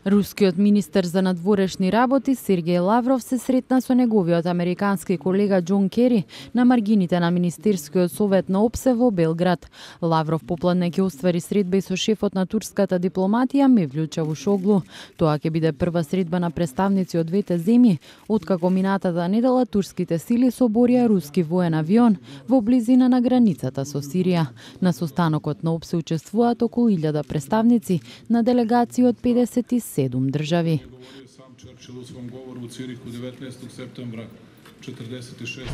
Рускиот министер за надворешни работи Сергеј Лавров се сретна со неговиот американски колега Џон Кери на маргините на Министерскиот совет на ОПСЕ во Белград. Лавров попладне ќе оствари средба и со шефот на турската дипломатија Мевлют Чавушоглу. Тоа ќе биде прва средба на представници од двете земји, откако минатата недела турските сили соборија руски воен авион во близина на границата со Сирија. На состанокот на ОПСЕ учествуваат околу 1000 представници на делегации од 57 држави. Сам Черчил у својом говору у Цириху 19. септемвра 46.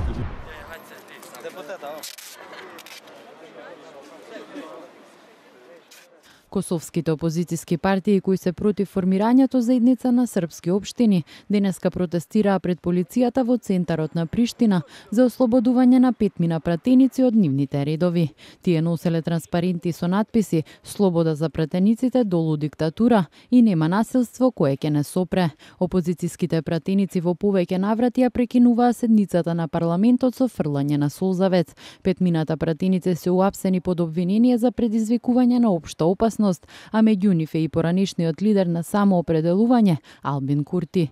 Косовските опозициски партии кои се против формирањето заедница на српски општини денеска протестираа пред полицијата во центарот на Приштина за ослободување на 5 пратеници од нивните редови. Тие носеле транспаренти со надписи "Слобода за пратениците, долу диктатура" и "Нема насилство кое ќе не сопре". Опозицијските пратеници во повеќе наврати ја прекинуваа седницата на парламентот со фрлање на солзавец. 5 пратеници се уапсени под обвинение за предизвикување на општа опасност, а меѓу нив е и поранешниот лидер на самоопределување Албин Курти.